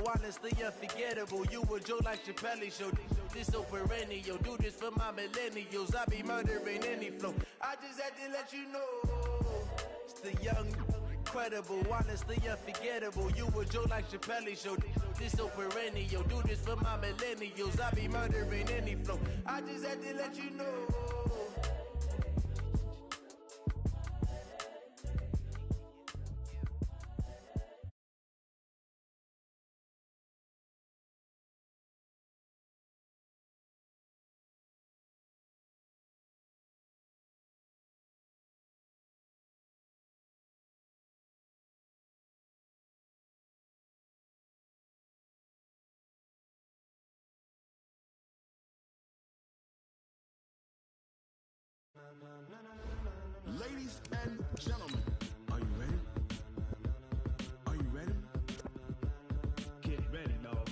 honestly unforgettable. You a joke like Chappelle Show. This so perennial. Do this for my millennials. I be murdering any flow. I just had to let you know. It's the young, incredible, honestly unforgettable. You a joke like Chappelle Show. This so perennial. Do this for my millennials. I be murdering any flow. I just had to let you know. Ladies and gentlemen, are you ready? Are you ready? Get ready, dog.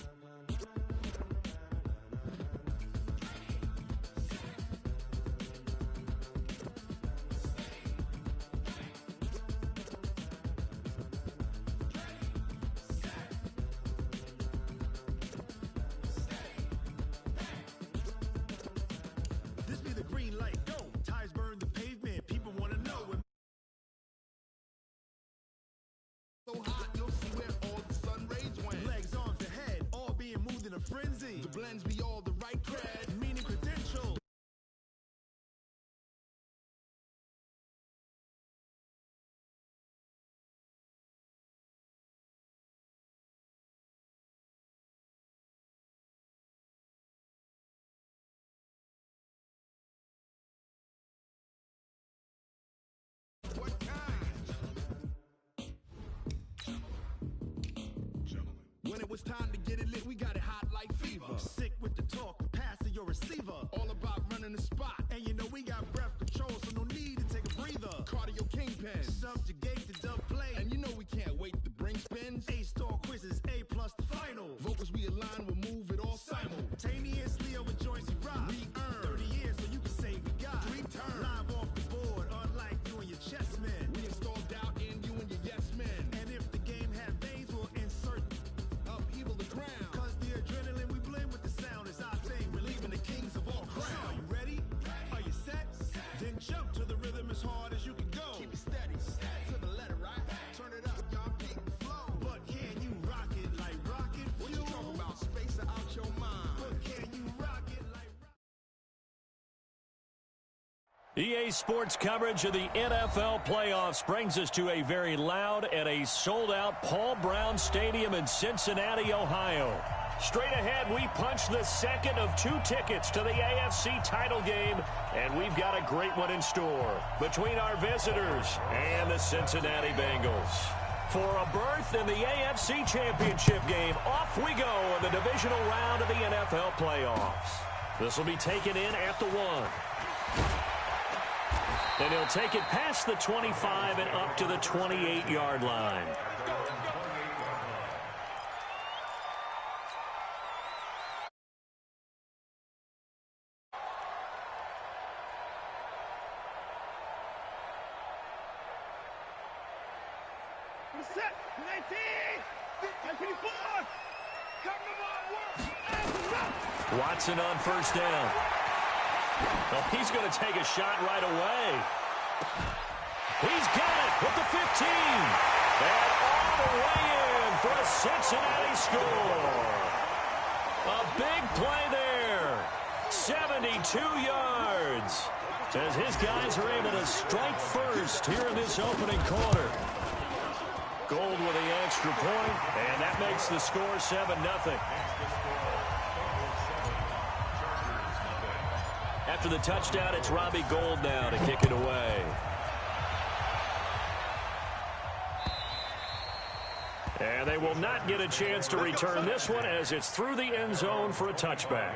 This be the green light. Go. Tires burn the pavement. People want to know. So hot, you'll see where all the sun rays went. Legs, arms, the head, all being moved in a frenzy. The blends be all the right cred, meaning credentials. What kind? When it was time to get it lit, we got it hot like fever. Sick with the talk, passing your receiver. All about running the spot. And you know we got breath control, so no need to take a breather. Cardio kingpin, subjugate the dub play. And you know we can't wait to bring spins. A-star quizzes, A+ the final. Vocals we align, we'll move it all simultaneously over joints we rock. We earn 30 years, so you can say we got 3 turns. Live off the board, unlike you and your chess men. We install doubt in you and your yes men. And if the game had veins, we'll insert upheaval the ground. Cause the adrenaline we blend with the sound is our thing. Relieving the kings of all crowns. So are you ready? Are you set? Then jump to the rhythm as hard as you can go. Keep it steady, to the letter, right? Turn it up, y'all keep the flow. But can you rock it like rocket fuel? What you talking about? Space out your mind. But can you rock it like EA Sports coverage of the NFL playoffs brings us to a very loud and a sold-out Paul Brown Stadium in Cincinnati, Ohio. Straight ahead, we punch the second of 2 tickets to the AFC title game, and we've got a great one in store between our visitors and the Cincinnati Bengals. For a berth in the AFC Championship game, off we go in the divisional round of the NFL playoffs. This will be taken in at the 1. And he'll take it past the 25 and up to the 28-yard line. Set, 19, 24, come on, Watson on first down. Well, he's going to take a shot right away. He's got it with the 15. And all the way in for a Cincinnati score. A big play there. 72 yards. As his guys are able to strike first here in this opening quarter. Gold with the extra point, and that makes the score 7-0. After the touchdown, it's Robbie Gould now to kick it away. And they will not get a chance to return this one as it's through the end zone for a touchback.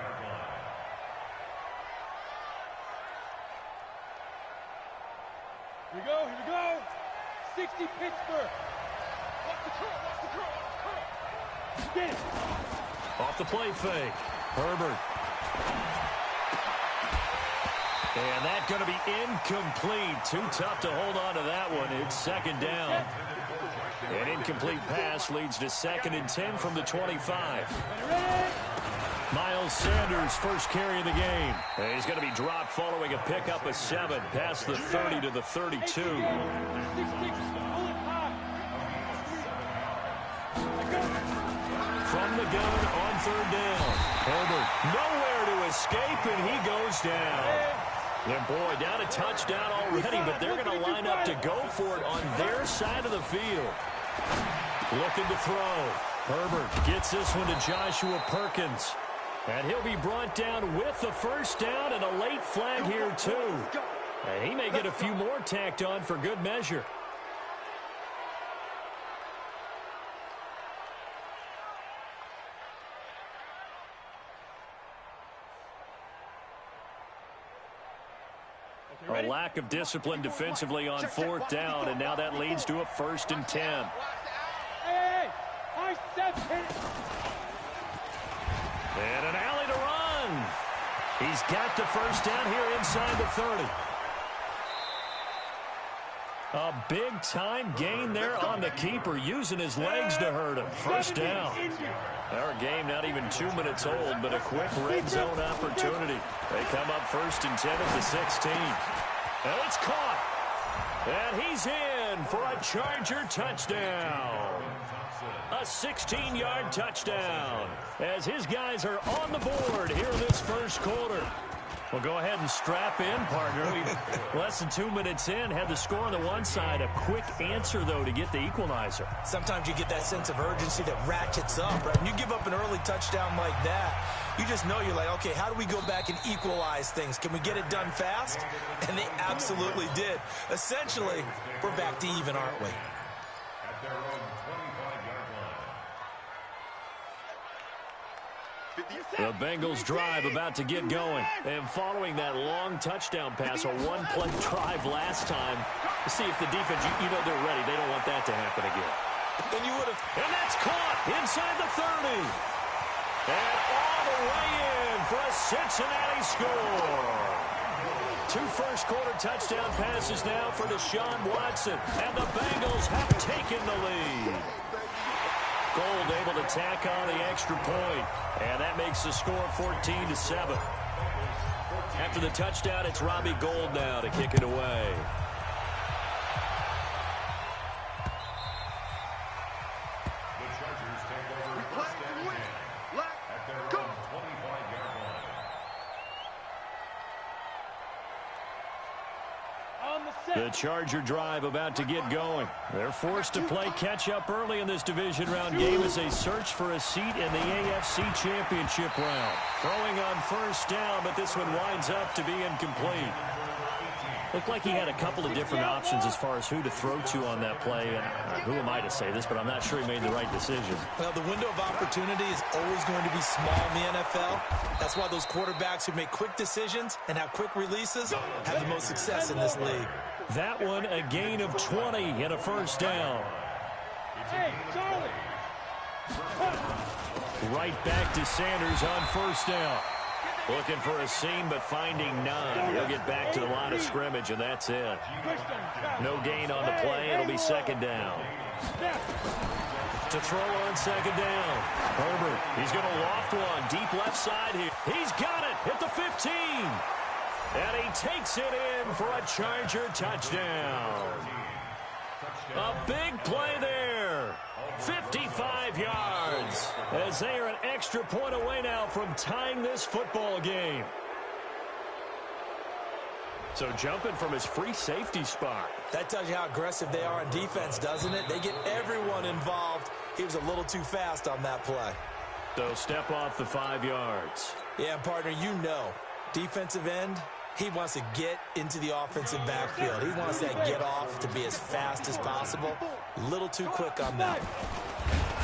Here we go. 60 Pittsburgh. Watch the curl. Get it. Off the play fake. Herbert. And that's going to be incomplete. Too tough to hold on to that one. It's second down. An incomplete pass leads to 2nd and 10 from the 25. Miles Sanders, first carry of the game. And he's going to be dropped following a pickup of 7 past the 30 to the 32. From the gun on 3rd down. Herbert nowhere to escape, and he goes down. And boy, down a touchdown already, but they're going to line up to go for it on their side of the field. Looking to throw. Herbert gets this one to Joshua Perkins. And he'll be brought down with the first down and a late flag here, too. And he may get a few more tacked on for good measure. A lack of discipline defensively on 4th down, and now that leads to a 1st and 10. And an alley to run. He's got the first down here inside the 30. A big-time gain there on the keeper, using his legs to hurt him. First down. Our game not even 2 minutes old, but a quick red zone opportunity. They come up 1st and 10 at the 16. And it's caught. And he's in for a Charger touchdown. A 16-yard touchdown as his guys are on the board here in this first quarter. Well, go ahead and strap in, partner. Less than 2 minutes in, had the score on the one side. A quick answer, though, to get the equalizer. Sometimes you get that sense of urgency that ratchets up, right? When you give up an early touchdown like that, you just know you're like, okay, how do we go back and equalize things? Can we get it done fast? And they absolutely did. Essentially, we're back to even, aren't we? The Bengals drive about to get going. And following that long touchdown pass, a one-play drive last time, to see if the defense, you know they're ready. They don't want that to happen again. And you would have. And that's caught inside the 30. And all the way in for a Cincinnati score. 2 first-quarter touchdown passes now for Deshaun Watson. And the Bengals have taken the lead. Gold able to tack on the extra point. And that makes the score 14-7. After the touchdown, it's Robbie Gould now to kick it away. The Charger drive about to get going. They're forced to play catch-up early in this division round game as they search for a seat in the AFC Championship round. Throwing on first down, but this one winds up to be incomplete. Looked like he had a couple of different options as far as who to throw to on that play. And who am I to say this, but I'm not sure he made the right decision. Well, the window of opportunity is always going to be small in the NFL. That's why those quarterbacks who make quick decisions and have quick releases have the most success in this league. That one, a gain of 20 and a first down. Hey, Charlie! Right back to Sanders on first down. Looking for a seam, but finding none. He'll get back to the line of scrimmage, and that's it. No gain on the play. It'll be second down. To throw on second down. Herbert, he's going to loft one. Deep left side here. He's got it at the 15. And he takes it in for a Charger touchdown. A big play there. 55 yards. As they are an extra point away now from tying this football game. So jumping from his free safety spot. That tells you how aggressive they are on defense, doesn't it? They get everyone involved. He was a little too fast on that play. So step off the 5 yards. Yeah, partner, you know, defensive end, he wants to get into the offensive backfield. He wants that get off to be as fast as possible. A little too quick on that.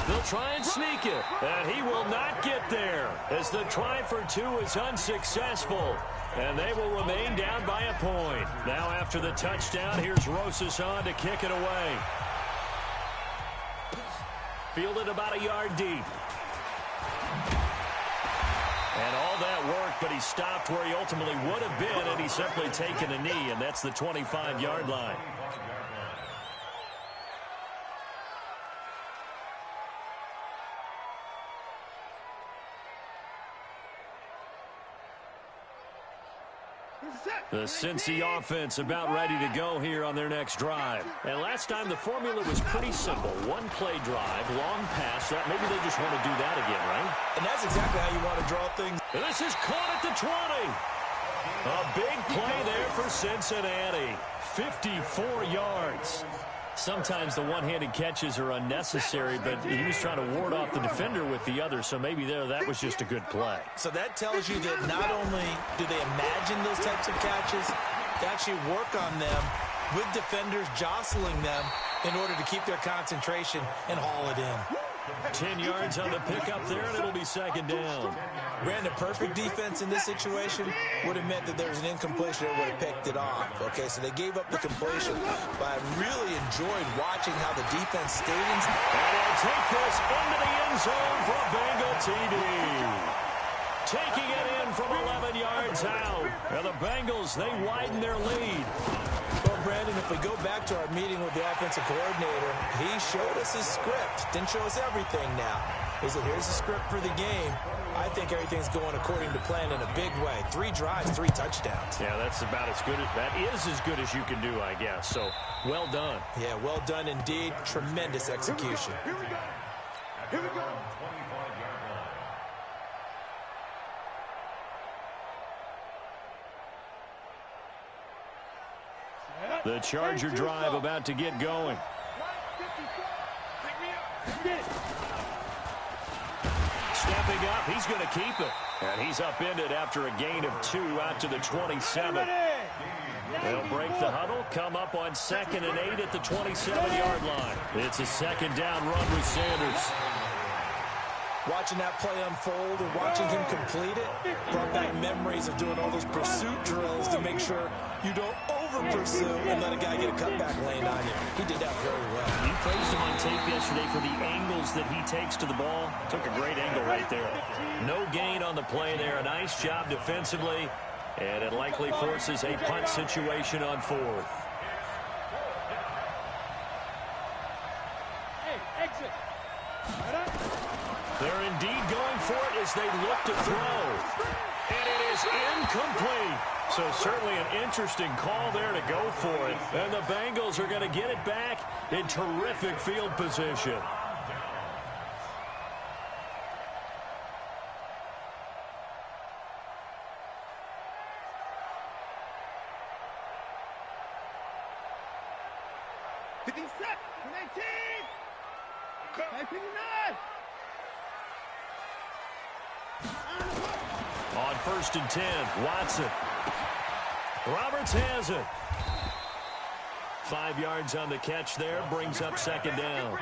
They'll try and sneak it, and he will not get there as the try for 2 is unsuccessful. And they will remain down by a point. Now after the touchdown, here's Rosas on to kick it away. Fielded about a yard deep. And all that work but he stopped where he ultimately would have been, and he's simply taken a knee, and that's the 25-yard line. The Cincy offense about ready to go here on their next drive. And last time the formula was pretty simple. One-play drive, long pass. That maybe they just want to do that again, right? And that's exactly how you want to draw things. And this is caught at the 20. A big play there for Cincinnati. 54 yards. Sometimes the one-handed catches are unnecessary, but he was trying to ward off the defender with the other, so maybe that was just a good play. So that tells you that not only do they imagine those types of catches, they actually work on them with defenders jostling them in order to keep their concentration and haul it in. 10 yards on the pickup there, and it'll be second down. Brandon, perfect defense in this situation would have meant that there was an incompletion and would have picked it off. Okay, so they gave up the completion, but I really enjoyed watching how the defense stayed in. And they'll take this into the end zone for a Bengal TD. Taking it in from 11 yards out. And the Bengals, they widen their lead. Well, Brandon, if we go back to our meeting with the offensive coordinator, he showed us his script. Didn't show us everything now. He said, here's the script for the game. I think everything's going according to plan in a big way. 3 drives, 3 touchdowns. Yeah, that's about as good as, that is as good as you can do, I guess. So, well done. Yeah, well done indeed. Tremendous execution. Here we go. Here we go. The Charger drive about to get going. Stepping up, he's going to keep it. And he's upended after a gain of 2 out to the 27. They'll break the huddle, come up on 2nd and 8 at the 27-yard line. It's a second down run with Sanders. Watching that play unfold and watching him complete it brought back memories of doing all those pursuit drills to make sure you don't over-pursue and let a guy get a cutback lane on you. He did that very well. You praised him on tape yesterday for the angles that he takes to the ball. Took a great angle right there. No gain on the play there. A nice job defensively, and it likely forces a punt situation on 4th. Hey, exit. They're indeed going for it as they look to throw. And it is incomplete. So certainly an interesting call there to go for it. And the Bengals are going to get it back in terrific field position. On 1st and 10, Watson. Roberts has it. 5 yards on the catch there, brings up second down.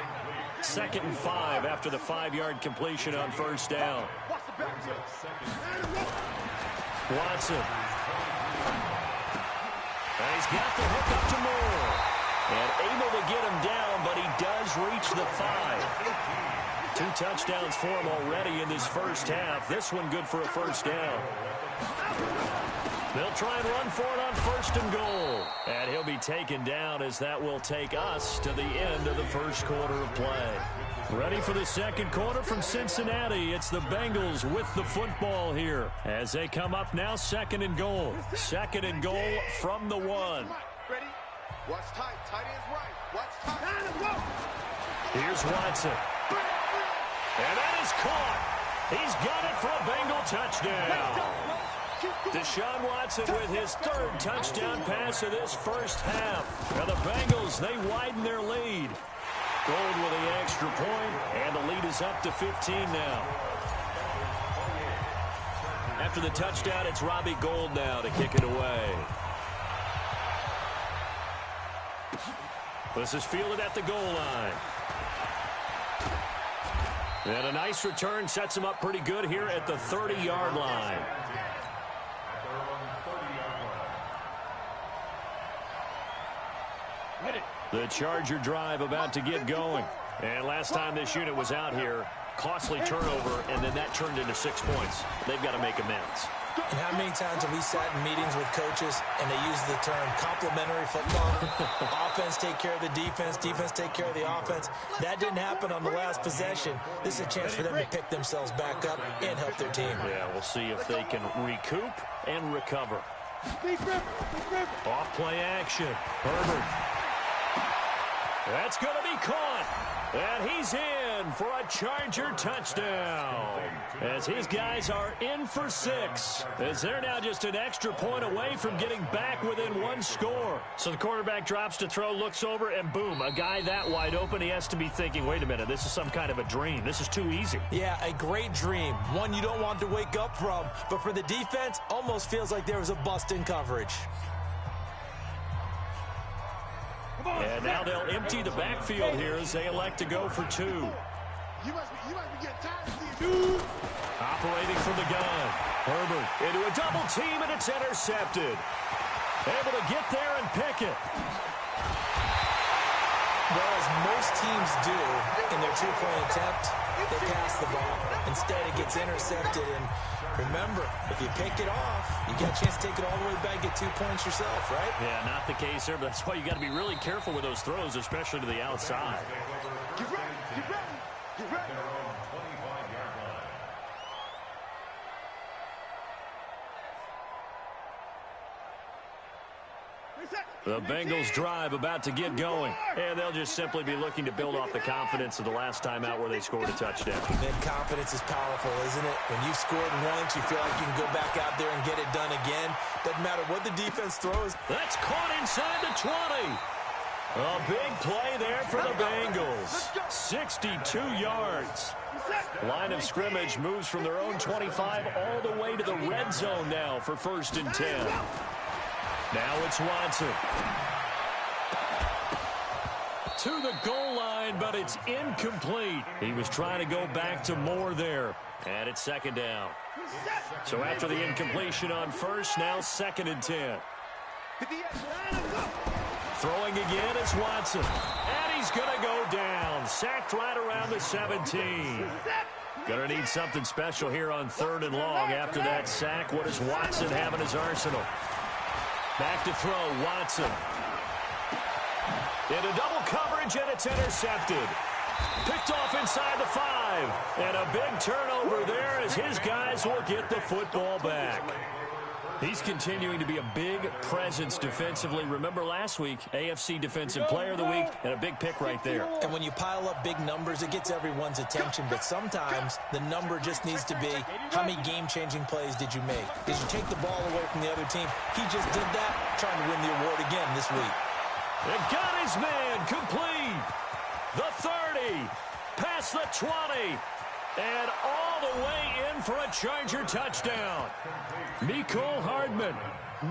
2nd and 5 after the 5-yard completion on 1st down. Watson. And he's got the hook up to Moore. And able to get him down, but he does reach the 5. 2 touchdowns for him already in this first half. This one good for a first down. They'll try and run for it on 1st and goal. And he'll be taken down as that will take us to the end of the first quarter of play. Ready for the second quarter from Cincinnati. It's the Bengals with the football here as they come up now 2nd and goal. 2nd and goal from the 1. Ready? Watch tight. Tight ends right. Watch tight. Here's Watson. And that is caught. He's got it for a Bengal touchdown. Deshaun Watson with his 3rd touchdown pass of this first half. Now the Bengals, they widen their lead. Gold with the extra point, and the lead is up to 15 now. After the touchdown, it's Robbie Gould now to kick it away. This is fielded at the goal line. And a nice return sets him up pretty good here at the 30-yard line. The Charger drive about to get going. And last time this unit was out here, costly turnover, and then that turned into 6 points. They've got to make amends. And how many times have we sat in meetings with coaches and they use the term complementary football? Offense take care of the defense, defense take care of the offense. That didn't happen on the last possession. This is a chance for them to pick themselves back up and help their team. Yeah, we'll see if they can recoup and recover. Off play action. Herbert. That's going to be caught. And he's in for a Charger touchdown. As his guys are in for 6. As they're now just an extra point away from getting back within 1 score. So the quarterback drops to throw, looks over, and boom, a guy that wide open, he has to be thinking, wait a minute, this is some kind of a dream. This is too easy. Yeah, a great dream. One you don't want to wake up from. But for the defense, almost feels like there was a bust in coverage. And now they'll empty the backfield here as they elect to go for 2. Operating from the gun. Herbert into a double team, and it's intercepted. Able to get there and pick it. Well, as most teams do in their 2-point attempt, they pass the ball. Instead, it gets intercepted. And remember, if you pick it off, you get a chance to take it all the way back, get 2 points yourself, right? Yeah, not the case there, but that's why you got to be really careful with those throws, especially to the outside. Get ready, get ready, get ready. The Bengals drive about to get going, and they'll just simply be looking to build off the confidence of the last time out where they scored a touchdown. And confidence is powerful, isn't it? When you've scored once, you feel like you can go back out there and get it done again. Doesn't matter what the defense throws. That's caught inside the 20. A big play there for the Bengals. 62 yards. Line of scrimmage moves from their own 25 all the way to the red zone now for 1st and 10. Now it's Watson. To the goal line, but it's incomplete. He was trying to go back to Moore there. And it's 2nd down. So after the incompletion on 1st, now 2nd and 10. Throwing again is Watson. And he's going to go down. Sacked right around the 17. Going to need something special here on 3rd and long. After that sack, what does Watson have in his arsenal? Back to throw, Watson. Into double coverage, and it's intercepted. Picked off inside the 5. And a big turnover there as his guys will get the football back. He's continuing to be a big presence defensively. Remember last week, AFC Defensive Player of the Week, and a big pick right there. And when you pile up big numbers, it gets everyone's attention. But sometimes the number just needs to be, how many game-changing plays did you make? Did you take the ball away from the other team? He just did that, trying to win the award again this week. And got his man complete. The 30, past the 20. And all the way in for a Charger touchdown. Mecole Hardman,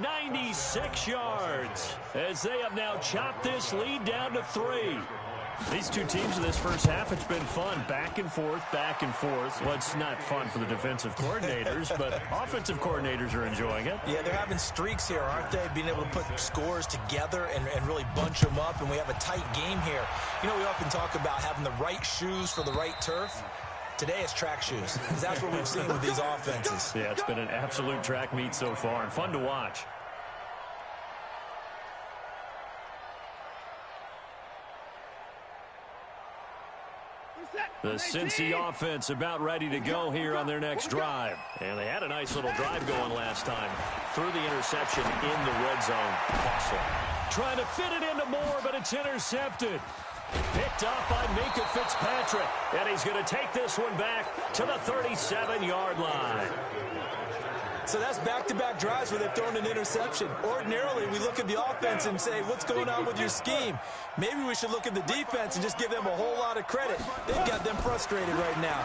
96 yards, as they have now chopped this lead down to 3. These two teams in this first half, it's been fun. Back and forth, back and forth. Well, it's not fun for the defensive coordinators, but offensive coordinators are enjoying it. Yeah, they're having streaks here, aren't they? Being able to put scores together and really bunch them up, and we have a tight game here. You know, we often talk about having the right shoes for the right turf. Today it's track shoes, because that's what we've seen with these offenses. Yeah, it's been an absolute track meet so far, and fun to watch. The Cincy offense about ready to go here on their next drive. And they had a nice little drive going last time. Threw the interception in the red zone. Costly. Trying to fit it into Moore, but it's intercepted. Picked up by Minkah Fitzpatrick. And he's going to take this one back to the 37-yard line. So that's back-to-back drives where they've thrown an interception. Ordinarily, we look at the offense and say, what's going on with your scheme? Maybe we should look at the defense and just give them a whole lot of credit. They've got them frustrated right now.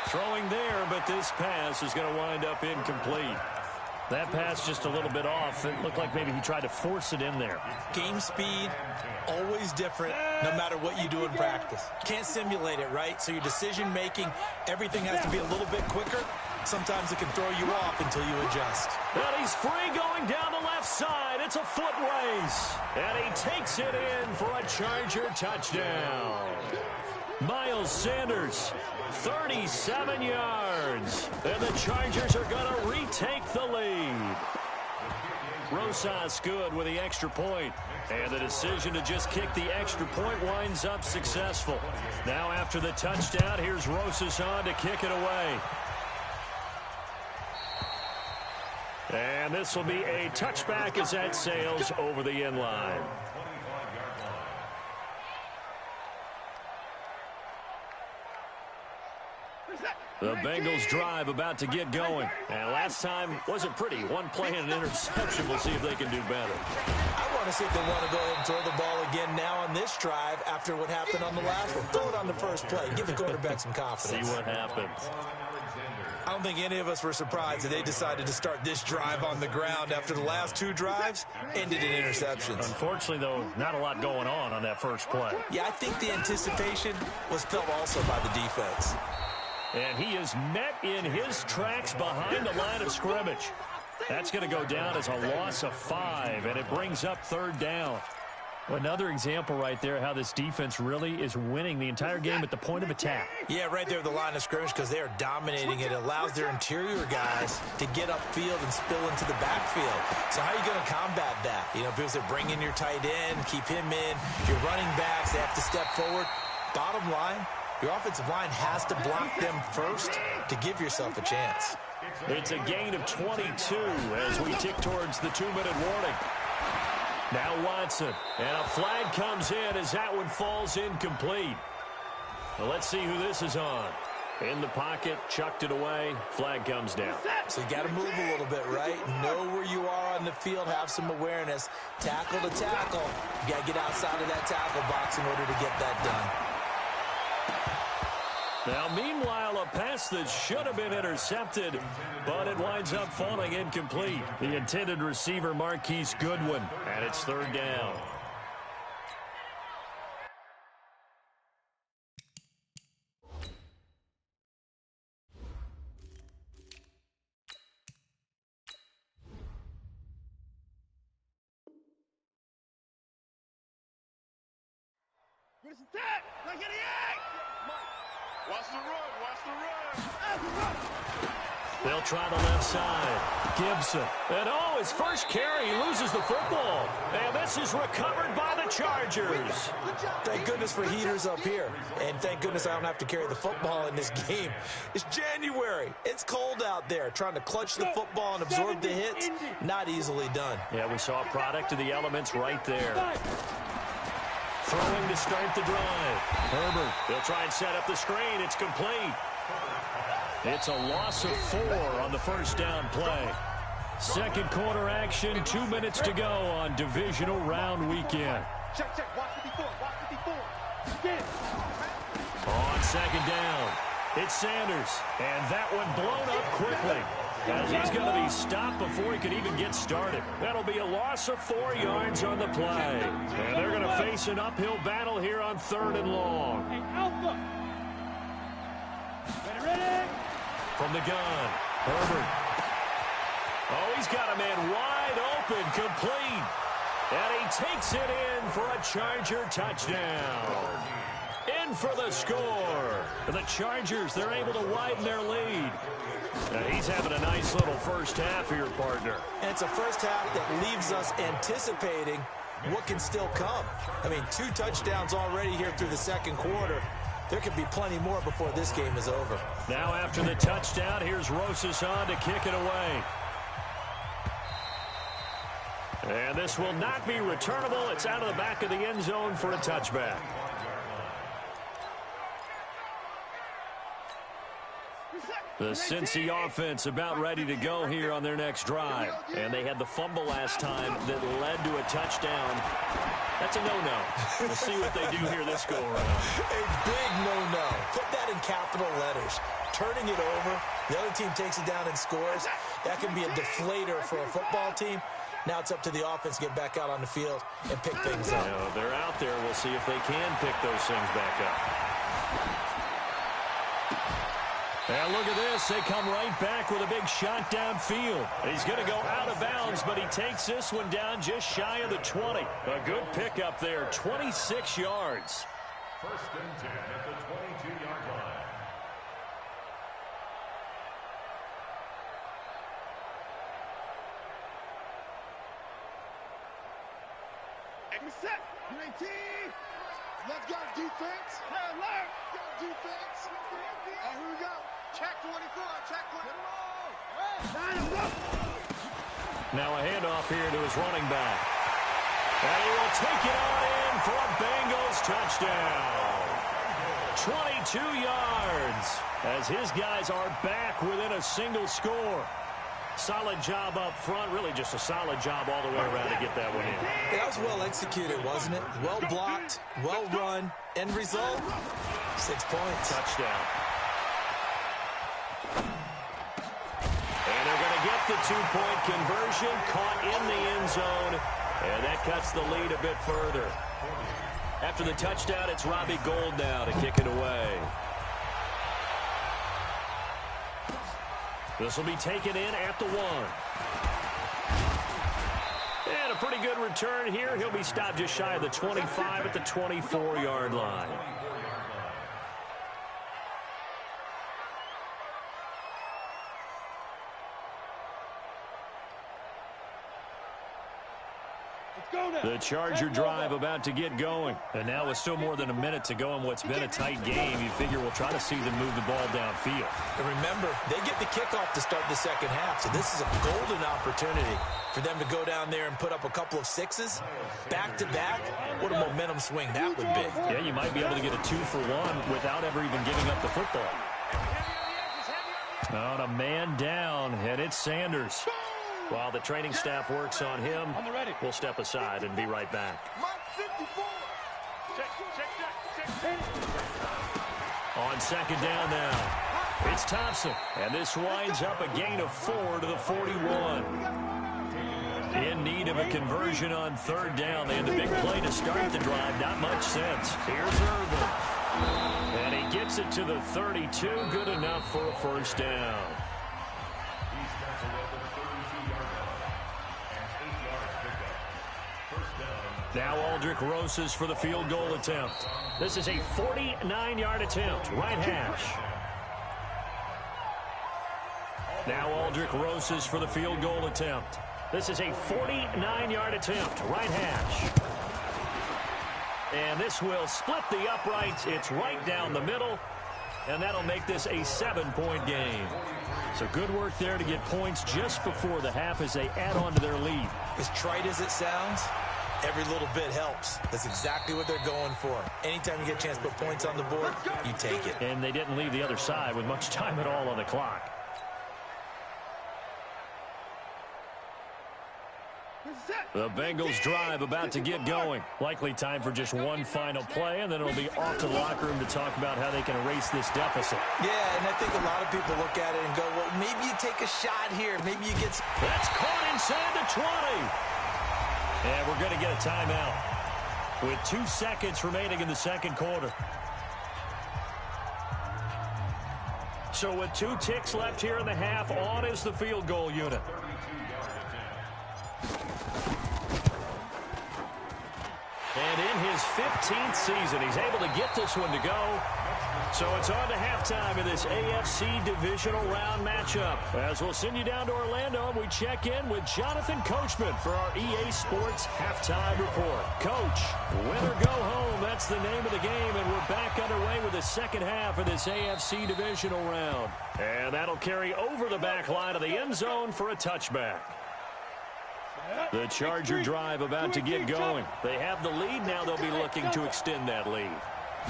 Throwing there, but this pass is going to wind up incomplete. That pass just a little bit off. It looked like maybe he tried to force it in there. Game speed, always different, no matter what you do in practice. Can't simulate it, right? So your decision-making, everything has to be a little bit quicker. Sometimes it can throw you off until you adjust. And he's free going down the left side. It's a foot race. And he takes it in for a Charger touchdown. Miles Sanders, 37 yards. And the Chargers are going to retake the lead. Rosas good with the extra point. And the decision to just kick the extra point winds up successful. Now after the touchdown, here's Rosas on to kick it away. And this will be a touchback as that sails over the end line. The Bengals drive about to get going. And last time wasn't pretty. One play and an interception. We'll see if they can do better. I want to see if they want to go ahead and throw the ball again now on this drive after what happened on the last one. Throw it on the first play. Give the quarterback some confidence. See what happens. I don't think any of us were surprised that they decided to start this drive on the ground after the last two drives ended in interceptions. Unfortunately, though, not a lot going on that first play. Yeah, I think the anticipation was felt also by the defense. And he is met in his tracks behind the line of scrimmage. That's going to go down as a loss of 5, and it brings up third down. Another example right there how this defense really is winning the entire game at the point of attack. Yeah, right there at the line of scrimmage because they are dominating it. It allows their interior guys to get upfield and spill into the backfield. So how are you going to combat that? You know, because they bring in your tight end, keep him in. Your running backs, they have to step forward. Bottom line, your offensive line has to block them first to give yourself a chance. It's a gain of 22 as we tick towards the 2-minute warning. Now Watson, and a flag comes in as that one falls incomplete. Well, let's see who this is on. In the pocket, chucked it away, flag comes down. So you got to move a little bit, right? Know where you are on the field, have some awareness. Tackle to tackle. You got to get outside of that tackle box in order to get that done. Now, meanwhile, a pass that should have been intercepted, but it winds up falling incomplete. The intended receiver, Marquise Goodwin, and it's third down. Watch the run, watch the run. They'll try the left side. Gibson. And oh, his first carry, he loses the football. And this is recovered by the Chargers. Thank goodness for heaters up here. And thank goodness I don't have to carry the football in this game. It's January. It's cold out there. Trying to clutch the football and absorb the hits, not easily done. Yeah, we saw a product of the elements right there. Throwing to start the drive. Herbert, they'll try and set up the screen. It's complete. It's a loss of 4 on the first down play. Second quarter action, 2 minutes to go on divisional round weekend. Check, watch 54, watch 54. On second down, it's Sanders. And that one blown up quickly, as he's going to be stopped before he could even get started. That'll be a loss of 4 yards on the play. And they're going to face an uphill battle here on 3rd and long. Hey, Alpha. Ready? From the gun, Herbert. Oh, he's got a man wide open, complete. And he takes it in for a Charger touchdown. In for the score. The Chargers, they're able to widen their lead. Now, he's having a nice little first half here, partner. And it's a first half that leaves us anticipating what can still come. I mean, 2 touchdowns already here through the second quarter. There could be plenty more before this game is over. Now after the touchdown, here's Rosas on to kick it away. And this will not be returnable. It's out of the back of the end zone for a touchback. The Cincy offense about ready to go here on their next drive. And they had the fumble last time that led to a touchdown. That's a no-no. We'll see what they do here this go-around. A big no-no. Put that in capital letters. Turning it over, the other team takes it down and scores. That can be a deflator for a football team. Now it's up to the offense to get back out on the field and pick things up. They're out there. We'll see if they can pick those things back up. And look at this. They come right back with a big shot downfield. He's going to go out of bounds, but he takes this one down just shy of the 20. A good pickup there, 26 yards. First and 10 at the 22-yard line. Set. UAT. Let's go defense. Alert. Go defense. Here we go. Check 24. Check 24. Now a handoff here to his running back. And he will take it on in for a Bengals touchdown. 22 yards as his guys are back within a single score. Solid job up front, really just a solid job all the way around to get that one in. That was well executed, wasn't it? Well blocked, well run. End result, 6 points. Touchdown. And they're going to get the two-point conversion, caught in the end zone, and that cuts the lead a bit further. After the touchdown, it's Robbie Gould now to kick it away. This will be taken in at the 1. And a pretty good return here. He'll be stopped just shy of the 25 at the 24-yard line. The Charger drive about to get going. And now with still more than a minute to go in what's been a tight game, you figure we'll try to see them move the ball downfield. And remember, they get the kickoff to start the second half, so this is a golden opportunity for them to go down there and put up a couple of sixes back-to-back. What a momentum swing that would be. Yeah, you might be able to get a 2-for-1 without ever even giving up the football. On a man down, and it's Sanders. While the training staff works on him, we'll step aside and be right back. On second down now, it's Thompson. And this winds up a gain of 4 to the 41. In need of a conversion on third down. They had the big play to start the drive. Not much sense. Here's Irvin. And he gets it to the 32. Good enough for a first down. Now Aldrick Rosas for the field goal attempt. This is a 49-yard attempt. Right hash. Now Aldrick Rosas for the field goal attempt. This is a 49-yard attempt. Right hash. And this will split the uprights. It's right down the middle. And that'll make this a 7-point game. So good work there to get points just before the half as they add on to their lead. As trite as it sounds, every little bit helps. That's exactly what they're going for. Anytime you get a chance to put points on the board, you take it. And they didn't leave the other side with much time at all on the clock. The Bengals drive about to get going. Likely time for just one final play, and then it'll be off to the locker room to talk about how they can erase this deficit. Yeah, and I think a lot of people look at it and go, well, maybe you take a shot here. Maybe you get... That's caught inside the 20. And we're going to get a timeout with 2 seconds remaining in the second quarter. So with 2 ticks left here in the half, on is the field goal unit. And in his 15th season, he's able to get this one to go. So it's on to halftime of this AFC divisional round matchup. As we'll send you down to Orlando, and we check in with Jonathan Coachman for our EA Sports Halftime Report. Coach, win or go home, that's the name of the game, and we're back underway with the second half of this AFC divisional round. And that'll carry over the back line of the end zone for a touchback. The Charger drive about to get going. They have the lead. Now they'll be looking to extend that lead.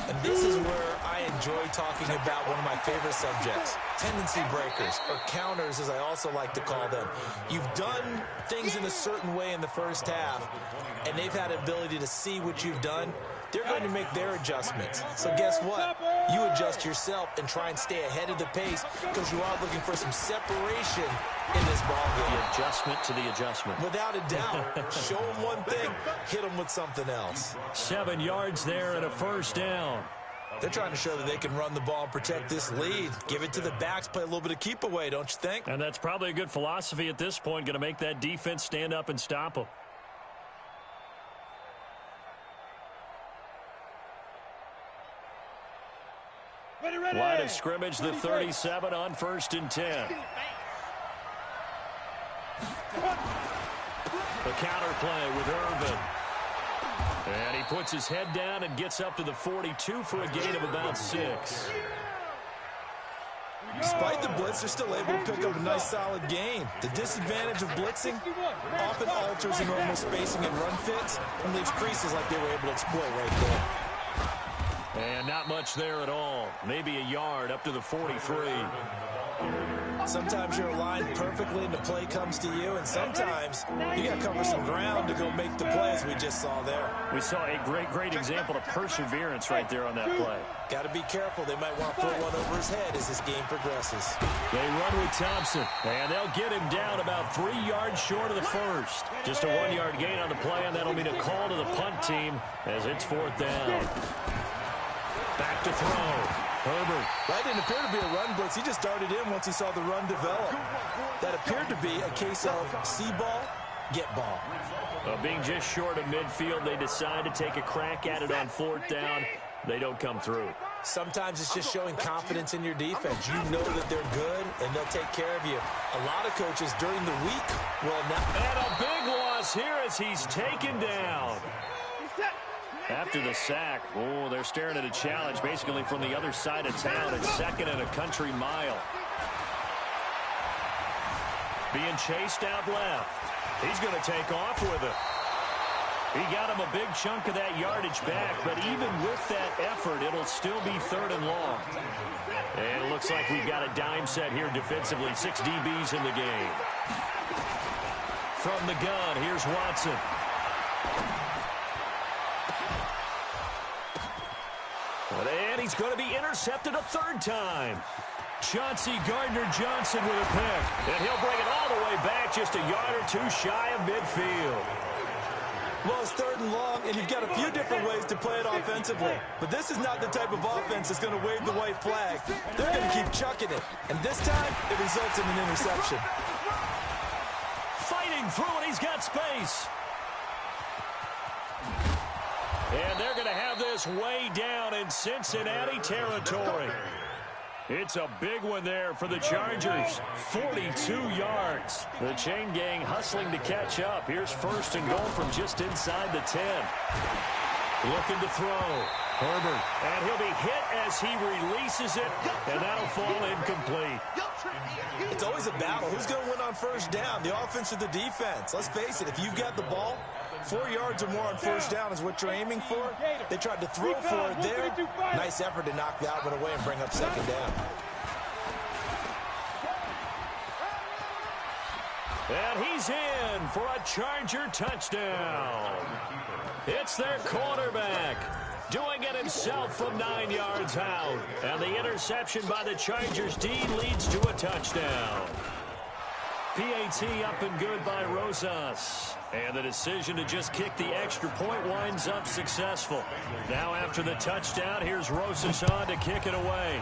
And this is where I enjoy talking about one of my favorite subjects, tendency breakers, or counters as I also like to call them. You've done things in a certain way in the first half, and they've had the ability to see what you've done. They're going to make their adjustments. So guess what? You adjust yourself and try and stay ahead of the pace because you are looking for some separation in this ballgame. The adjustment to the adjustment. Without a doubt. Show them one thing, hit them with something else. 7 yards there and a first down. They're trying to show that they can run the ball and protect this lead. Give it to the backs, play a little bit of keep away, don't you think? And that's probably a good philosophy at this point, going to make that defense stand up and stop them. Line of scrimmage, the 37 on 1st and 10. The counter play with Irvin. And he puts his head down and gets up to the 42 for a gain of about 6. Despite the blitz, they're still able to pick up a nice, solid gain. The disadvantage of blitzing often alters the normal spacing and run fits and leaves creases like they were able to exploit right there. And not much there at all. Maybe a yard up to the 43. Sometimes you're aligned perfectly and the play comes to you, and sometimes you got to cover some ground to go make the play, as we just saw there. We saw a great example of perseverance right there on that play. Got to be careful. They might want to throw one over his head as this game progresses. They run with Thompson, and they'll get him down about 3 yards short of the first. Just a 1-yard gain on the play, and that'll mean a call to the punt team as it's 4th down. Back to throw. Herbert. That didn't appear to be a run blitz. He just darted in once he saw the run develop. That appeared to be a case of see ball, get ball. Being just short of midfield, they decide to take a crack at it on 4th down. They don't come through. Sometimes it's just showing confidence in your defense. You know that they're good, and they'll take care of you. A lot of coaches during the week will not. And a big loss here as he's taken down. After the sack, they're staring at a challenge basically from the other side of town. It's 2nd and a country mile. Being chased out left. He's going to take off with it. He got him a big chunk of that yardage back, but even with that effort, it'll still be 3rd and long. And it looks like we've got a dime set here defensively. 6 DBs in the game. From the gun, here's Watson. And he's going to be intercepted a 3rd time. Chauncey Gardner-Johnson with a pick. And he'll bring it all the way back just a yard or 2 shy of midfield. Well, it's 3rd and long, and you've got a few different ways to play it offensively. But this is not the type of offense that's going to wave the white flag. They're going to keep chucking it. And this time, it results in an interception. Fighting through it, he's got space. And they're going to have this way down in Cincinnati territory. It's a big one there for the Chargers. 42 yards. The chain gang hustling to catch up. Here's 1st and goal from just inside the 10. Looking to throw. Herbert. And he'll be hit as he releases it. And that'll fall incomplete. It's always a battle. Who's going to win on 1st down? The offense or the defense? Let's face it, if you've got the ball, 4 yards or more on 1st down is what you're aiming for. They tried to throw for it there. Nice effort to knock that one away and bring up 2nd down. And he's in for a Charger touchdown. It's their quarterback doing it himself from 9 yards out. And the interception by the Chargers D leads to a touchdown. PAT up and good by Rosas. And the decision to just kick the extra point winds up successful. Now after the touchdown, here's Rosas on to kick it away.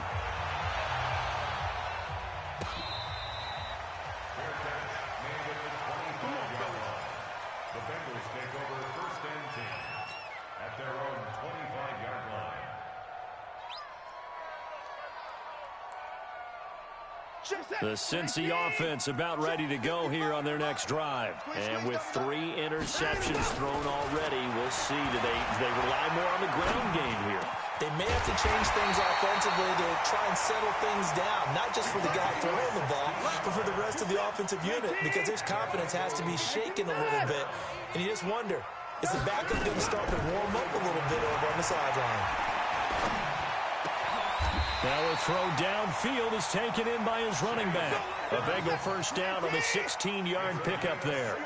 The Bengals take over 1st and 10 at their own 25-yard line. The Cincy offense about ready to go here on their next drive. And with 3 interceptions thrown already, we'll see. Do they rely more on the ground game here? They may have to change things offensively to try and settle things down, not just for the guy throwing the ball, but for the rest of the offensive unit, because his confidence has to be shaken a little bit. And you just wonder, is the backup going to start to warm up a little bit over on the sideline? Now a throw downfield is taken in by his running back. A Bengal 1st down on the 16-yard pickup there.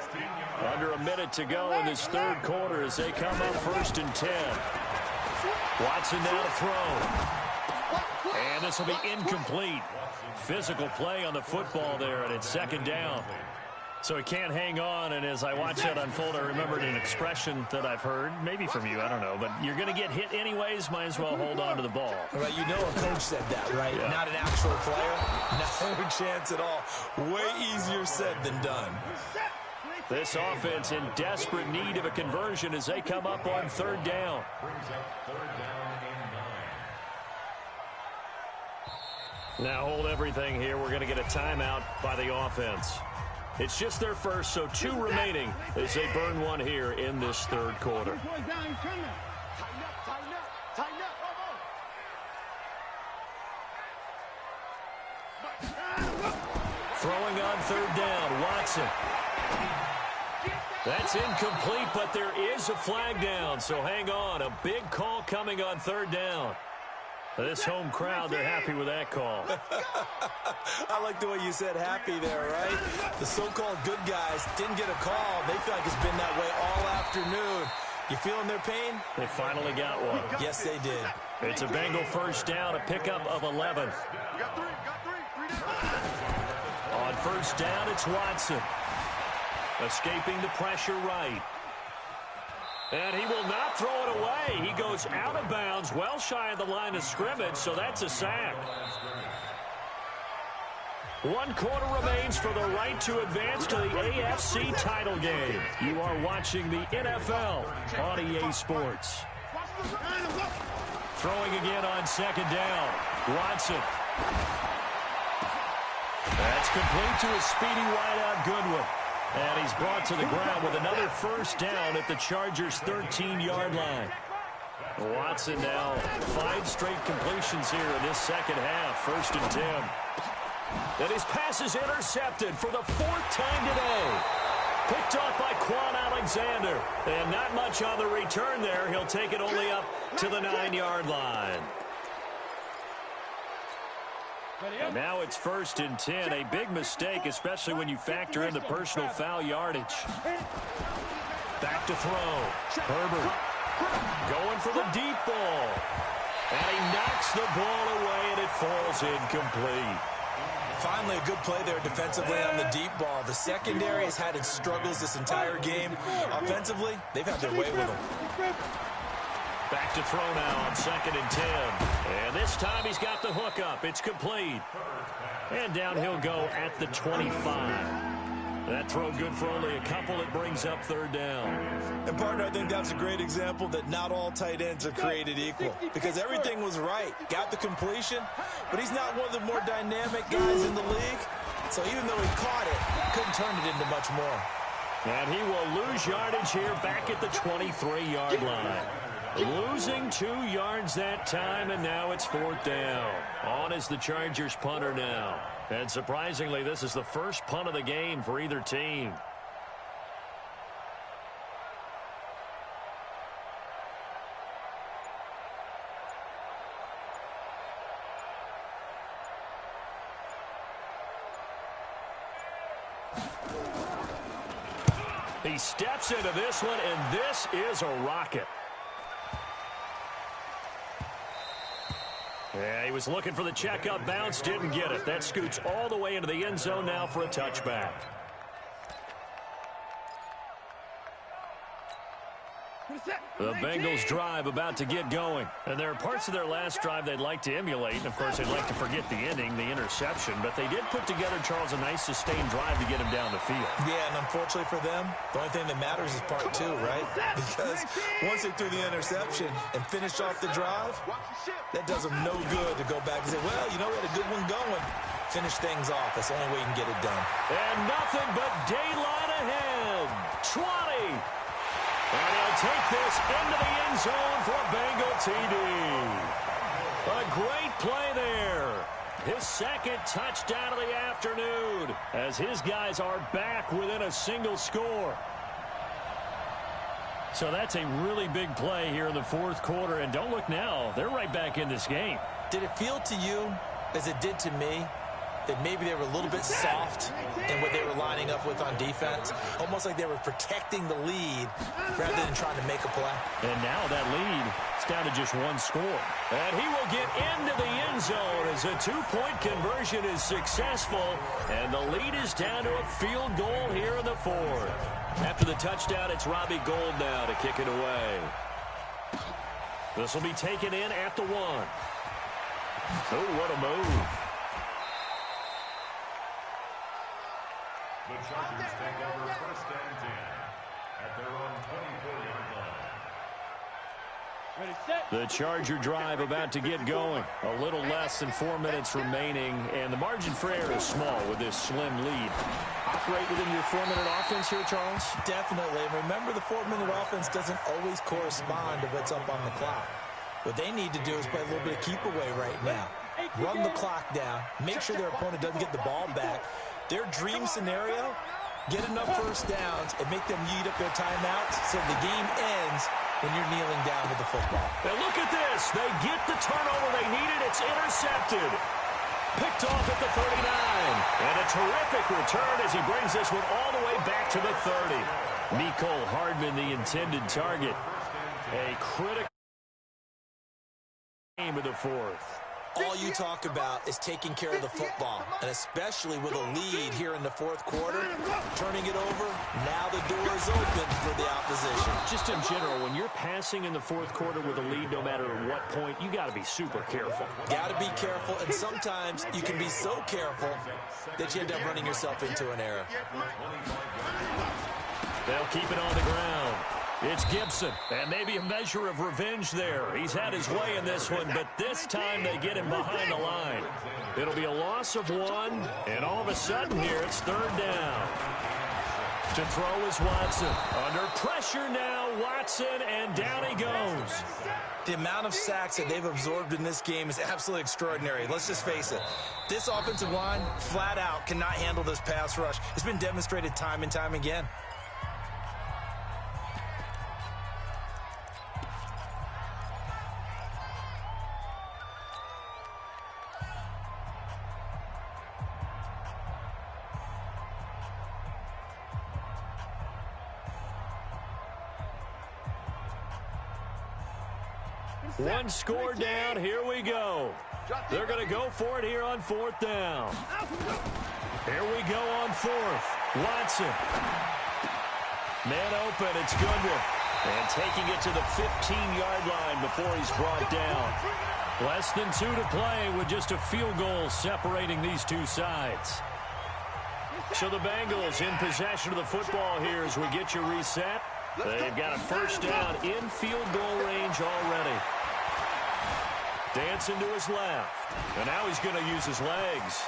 Under a minute to go in this 3rd quarter as they come up 1st and 10. Watson now to throw. And this will be incomplete. Physical play on the football there, and it's 2nd down. So he can't hang on, and as I watch that unfold, I remembered an expression that I've heard, maybe from you, I don't know, but you're going to get hit anyways, might as well hold on to the ball. Right, you know a coach said that, right? Yeah. Not an actual player. No chance at all. Way easier said than done. This offense in desperate need of a conversion as they come up on 3rd down. Brings up 3rd down and 9. Now hold everything here. We're going to get a timeout by the offense. It's just their first, so 2 remaining as they burn one here in this third quarter. Throwing on third down, Watson. That's incomplete, but there is a flag down, so hang on. A big call coming on third down. This home crowd, they're happy with that call. I like the way you said happy there, right? The so-called good guys didn't get a call. They feel like it's been that way all afternoon. You feeling their pain? They finally got one. Yes, they did. It's a Bengal first down, a pickup of 11. On first down, it's Watson. Escaping the pressure right. And he will not throw it away. He goes out of bounds, well shy of the line of scrimmage, so that's a sack. 1 quarter remains for the right to advance to the AFC title game. You are watching the NFL on EA Sports. Throwing again on second down. Watson. That's complete to a speedy wideout Goodwin. And he's brought to the ground with another first down at the Chargers' 13-yard line. Watson now 5 straight completions here in this second half. 1st and 10. And his pass is intercepted for the 4th time today. Picked off by Quan Alexander. And not much on the return there. He'll take it only up to the 9-yard line. And now it's 1st and 10. A big mistake, especially when you factor in the personal foul yardage. Back to throw. Herbert going for the deep ball. And he knocks the ball away, and it falls incomplete. Finally, a good play there defensively on the deep ball. The secondary has had its struggles this entire game. Offensively, they've had their way with them. Back to throw now on 2nd and 10. And this time he's got the hook up. It's complete. And down he'll go at the 25. That throw good for only a couple. It brings up 3rd down. And, partner, I think that's a great example that not all tight ends are created equal. Because everything was right. Got the completion, but he's not one of the more dynamic guys in the league. So even though he caught it, couldn't turn it into much more. And he will lose yardage here back at the 23-yard line. Losing 2 yards that time, and now it's 4th down. On is the Chargers punter now. And surprisingly, this is the first punt of the game for either team. He steps into this one, and this is a rocket. Yeah, he was looking for the checkup bounce, didn't get it. That scoots all the way into the end zone now for a touchback. The Bengals drive about to get going. And there are parts of their last drive they'd like to emulate. And, of course, they'd like to forget the ending, the interception. But they did put together, Charles, a nice sustained drive to get him down the field. Yeah, and unfortunately for them, the only thing that matters is part 2, right? Because once they threw the interception and finished off the drive, that does them no good to go back and say, well, you know, we had a good one going. Finish things off. That's the only way you can get it done. And nothing but daylight ahead. 20. And he'll take this into the end zone for a Bengal TD. A great play there. His 2nd touchdown of the afternoon as his guys are back within a single score. So that's a really big play here in the 4th quarter. And don't look now. They're right back in this game. Did it feel to you, as it did to me, that maybe they were a little bit soft in what they were lining up with on defense? Almost like they were protecting the lead rather than trying to make a play. And now that lead is down to just 1 score. And he will get into the end zone as a 2-point conversion is successful. And the lead is down to a field goal here in the 4th. After the touchdown, it's Robbie Gould now to kick it away. This will be taken in at the 1. Oh, what a move. The Chargers take over 1st and 10 at their own 24-yard line. The Charger drive about to get going. A little less than 4 minutes remaining, and the margin for error is small with this slim lead. Operate within your 4-minute offense here, Charles? Definitely. And remember, the 4-minute offense doesn't always correspond to what's up on the clock. What they need to do is play a little bit of keep away right now. Run the clock down. Make sure their opponent doesn't get the ball back. Their dream scenario, get enough first downs and make them eat up their timeouts so the game ends when you're kneeling down with the football. And look at this. They get the turnover they needed. It's intercepted. Picked off at the 39. And a terrific return as he brings this one all the way back to the 30. Mecole Hardman, the intended target. A critical game of the fourth. All you talk about is taking care of the football, and especially with a lead here in the fourth quarter, turning it over, now the door is open for the opposition. Just in general, when you're passing in the fourth quarter with a lead, no matter what point, you got to be super careful. Got to be careful, and sometimes you can be so careful that you end up running yourself into an error. They'll keep it on the ground. It's Gibson, and maybe a measure of revenge there. He's had his way in this one, but this time they get him behind the line. It'll be a loss of 1, and all of a sudden here it's 3rd down. To throw is Watson. Under pressure now, Watson, and down he goes. The amount of sacks that they've absorbed in this game is absolutely extraordinary. Let's just face it. This offensive line, flat out, cannot handle this pass rush. It's been demonstrated time and time again. One score down. Here we go. They're going to go for it here on 4th down. Here we go on 4th. Watson. Man open. It's Goodwin. And taking it to the 15-yard line before he's brought down. Less than 2 to play with just a field goal separating these two sides. So the Bengals in possession of the football here as we get you reset. They've got a first down in field goal range already. Dancing to his left. And now he's going to use his legs.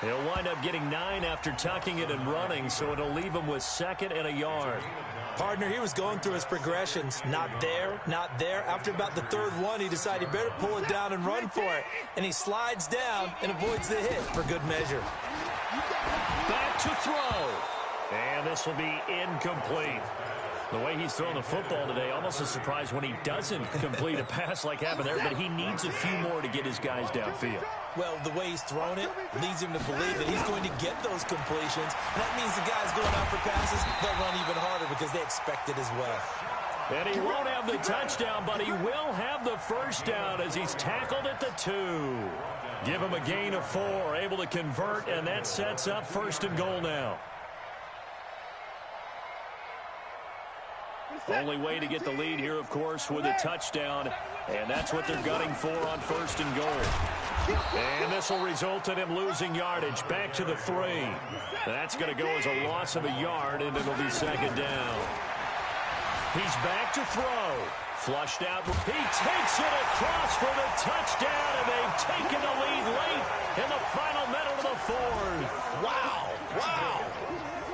He'll wind up getting 9 after tucking it and running, so it'll leave him with 2nd and a yard. Partner, he was going through his progressions. Not there, not there. After about the 3rd one, he decided he better pull it down and run for it. And he slides down and avoids the hit for good measure. Back to throw. And this will be incomplete. The way he's thrown the football today, almost a surprise when he doesn't complete a pass like happened there, but he needs a few more to get his guys downfield. Well, the way he's thrown it leads him to believe that he's going to get those completions. And that means the guys going out for passes, they'll run even harder because they expect it as well. And he won't have the touchdown, but he will have the first down as he's tackled at the 2. Give him a gain of 4, able to convert, and that sets up 1st and goal now. Only way to get the lead here, of course, with a touchdown, and that's what they're gunning for on 1st and goal. And this will result in him losing yardage back to the 3. That's going to go as a loss of a yard, and it'll be 2nd down. He's back to throw. Flushed out. He takes it across for the touchdown, and they've taken the lead late in the final minute of the 4th. Wow. Wow.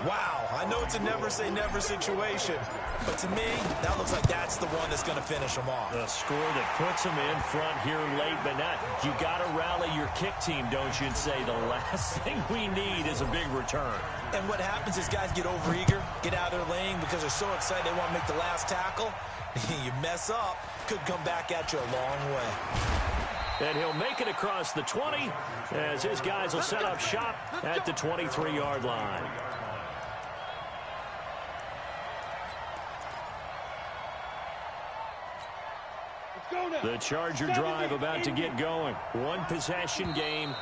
Wow, I know it's a never-say-never situation, but to me, that looks like that's the one that's going to finish them off. A score that puts them in front here late, but not. You got to rally your kick team, don't you, and say the last thing we need is a big return. And what happens is guys get overeager, get out of their lane because they're so excited they want to make the last tackle. You mess up, could come back at you a long way. And he'll make it across the 20 as his guys will set up shop at the 23-yard line. The Charger drive about to get going. One possession game.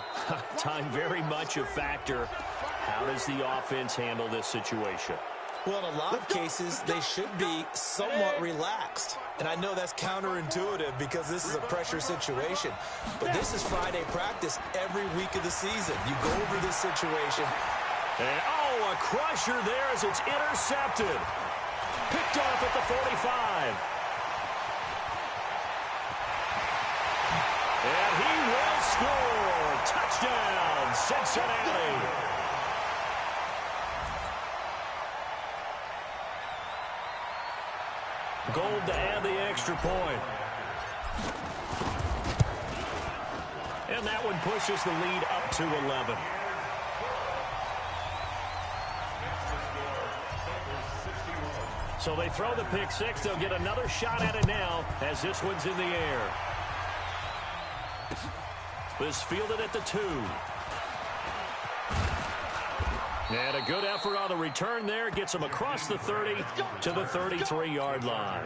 Time very much a factor. How does the offense handle this situation? Well, in a lot of cases, they should be somewhat relaxed. And I know that's counterintuitive because this is a pressure situation. But this is Friday practice every week of the season. You go over this situation. And, a crusher there as it's intercepted. Picked off at the 45. Cincinnati. Gold to add the extra point. And that one pushes the lead up to 11. So they throw the pick six. They'll get another shot at it now as this one's in the air. This fielded at the 2. And a good effort on the return there. Gets them across the 30 to the 33-yard line.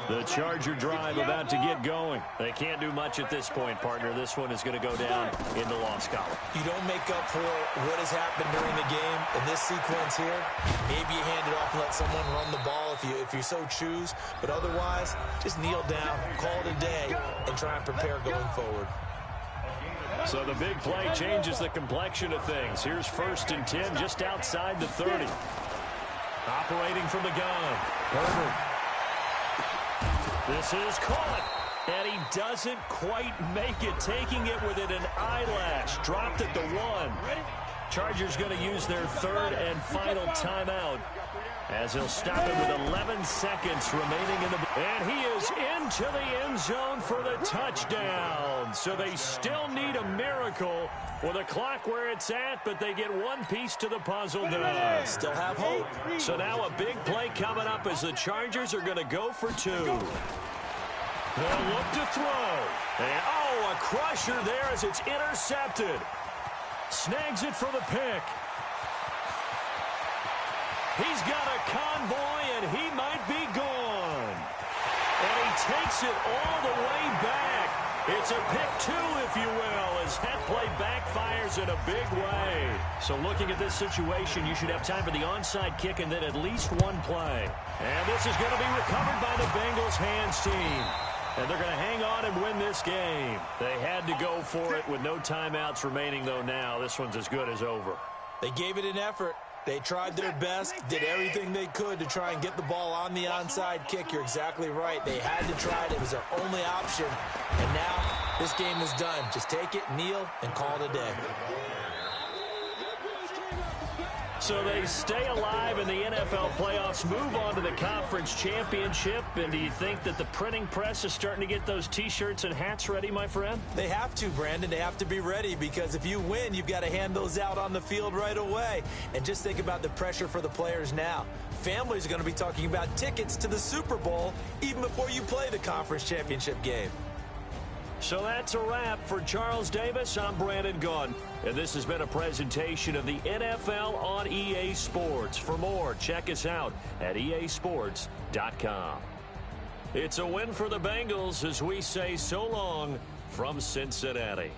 The Charger drive about to get going. They can't do much at this point, partner. This one is going to go down in the loss column. You don't make up for what has happened during the game in this sequence here. Maybe you hand it off and let someone run the ball if you so choose. But otherwise, just kneel down, call it a day, and try and prepare going forward. So the big play changes the complexion of things. Here's 1st and 10 just outside the 30. Operating from the gun. Herbert. This is caught, and he doesn't quite make it, taking it within an eyelash. Dropped at the 1. Chargers going to use their 3rd and final timeout as he'll stop it with 11 seconds remaining in the... And he is into the end zone for the touchdown. So they still need a miracle with a clock where it's at, but they get one piece to the puzzle done. Still have hope. So now a big play coming up as the Chargers are going to go for 2. They'll look to throw. And, oh, a crusher there as it's intercepted. Snags it for the pick. He's got a convoy, and he might be gone. And he takes it all the way back. It's a pick 2, if you will, as that play backfires in a big way. So looking at this situation, you should have time for the onside kick and then at least one play. And this is going to be recovered by the Bengals hands team. And they're going to hang on and win this game. They had to go for it with no timeouts remaining, though, now. This one's as good as over. They gave it an effort. They tried their best, did everything they could to try and get the ball on the onside kick. You're exactly right. They had to try it. It was their only option. And now this game is done. Just take it, kneel, and call it a day. So they stay alive in the NFL playoffs, move on to the conference championship. And do you think that the printing press is starting to get those T-shirts and hats ready, my friend? They have to, Brandon. They have to be ready because if you win, you've got to hand those out on the field right away. And just think about the pressure for the players now. Families are going to be talking about tickets to the Super Bowl even before you play the conference championship game. So that's a wrap for Charles Davis. I'm Brandon Gaudin, and this has been a presentation of the NFL on EA Sports. For more, check us out at easports.com. It's a win for the Bengals as we say so long from Cincinnati.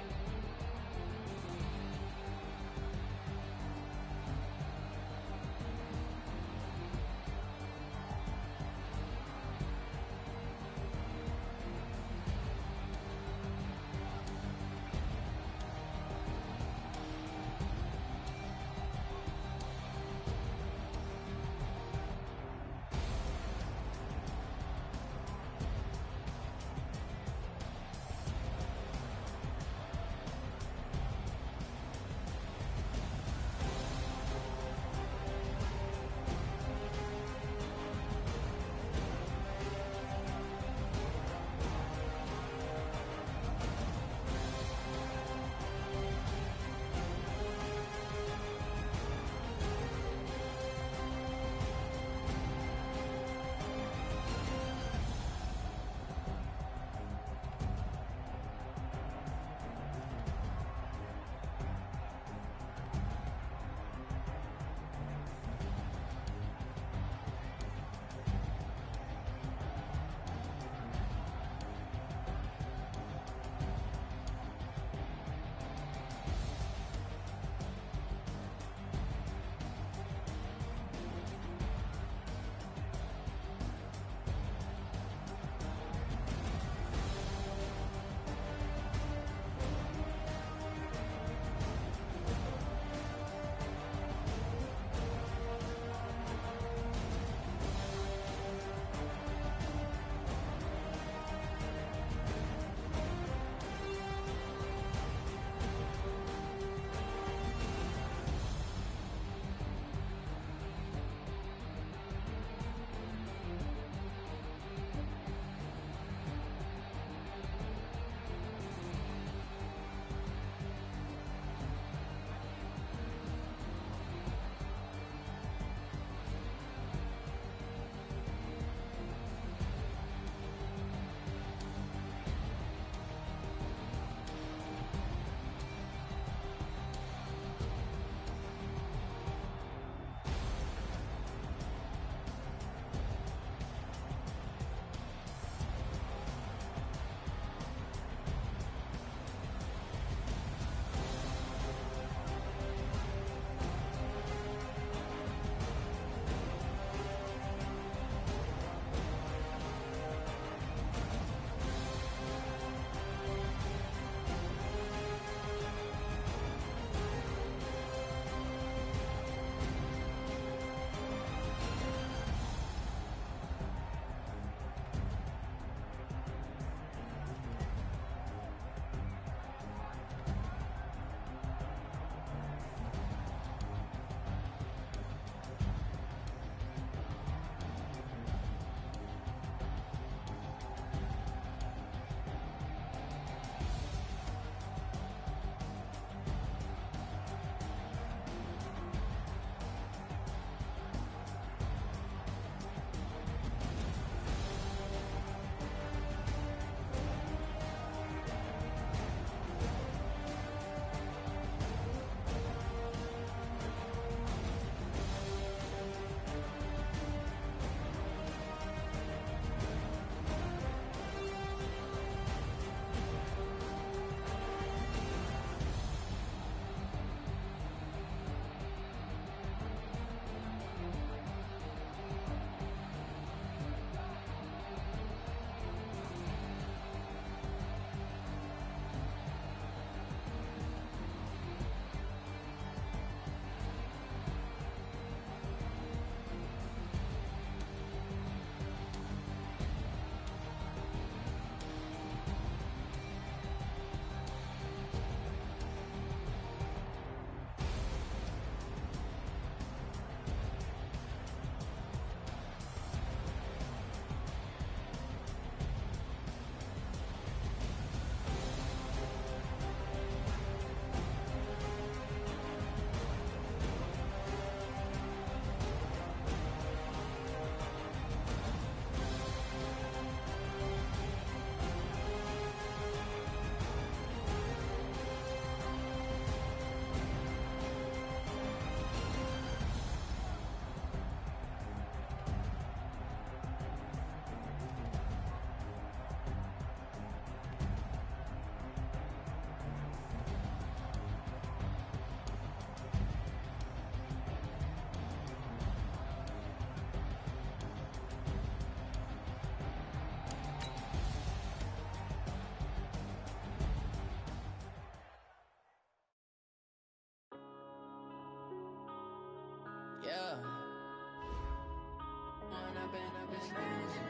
Yeah. When I've been up this magic.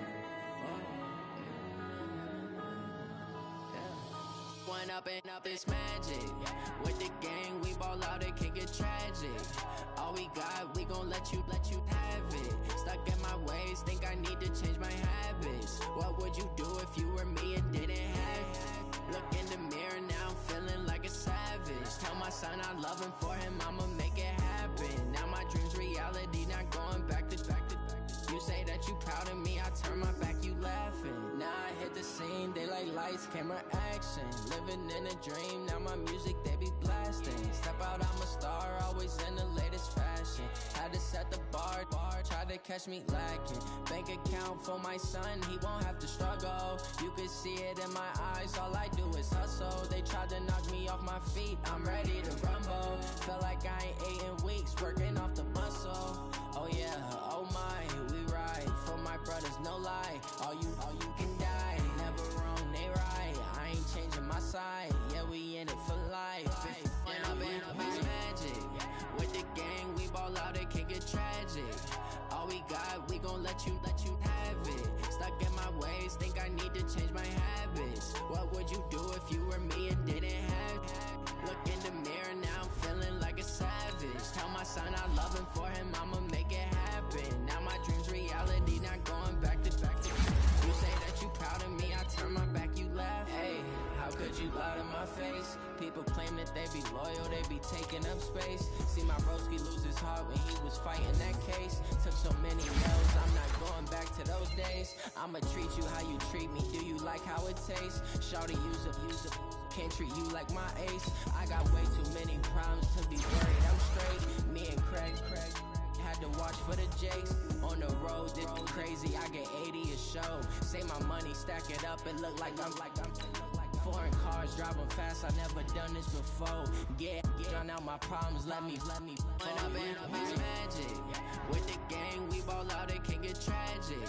When up and up this magic. With the gang, we ball out, it can get tragic. All we got, we gon' let you have it. Stuck in my ways, think I need to change my habits. What would you do if you were me and didn't have it? Look in the mirror now, I'm feeling like a savage. Tell my son I love him, for him I'ma make it happen. Now my dream's reality, not going back to. You say that you proud of me, I turn my back, you laughing. Now I hit the scene, they like lights, camera, action. Living in a dream, now my music, they be blasting. Step out, I'm a star, always in the latest fashion. Had to set the bar, try to catch me lacking. Bank account for my son, he won't have to struggle. You can see it in my eyes, all I do is hustle. They tried to knock me off my feet, I'm ready to rumble. Felt like I ain't ate in weeks, working off the muscle. Oh yeah, oh my, we ride for my brothers, no lie. All you can die, never wrong, they right. I ain't changing my side, yeah, we in it for life. When I'm in it's magic. With the gang, we ball out, it can get tragic. All we got, we gon' let you have it. Stuck in my ways, think I need to change my habits. What would you do if you were me and didn't have it? Look in the mirror now, I'm feeling like a savage. Tell my son I love him, for him I'ma make it happen. Now my dream's reality, not going back to. You say that you proud of me, I turn my back, you laugh. Hey, how could you lie to my face? People claim that they be loyal, they be taking up space. See my broski lose his heart when he was fighting that case. Took so many L's, I'm not going back to those days. I'ma treat you how you treat me, do you like how it tastes? Shawty, use up, can't treat you like my ace. I got way too many problems to be worried, I'm straight. Me and Craig had to watch for the Jakes. On the road, this crazy, I get 80 a show. Say my money, stack it up, it look like I'm foreign cars, driving fast, I never done this before. Yeah, drown out my problems, let me When I've been up it's magic. With the gang, we ball out, it can get tragic.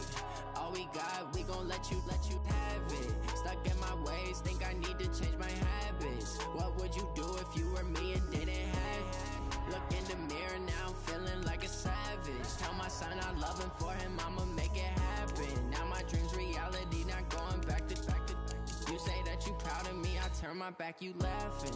All we got, we gon' let you have it. Stuck in my ways, think I need to change my habits. What would you do if you were me and didn't have it? Look in the mirror now, I'm feeling like a savage. Tell my son I love him, for him I'ma make it happen. Now my dream's reality, not going back to. You say that you proud of me, I turn my back, you laughing.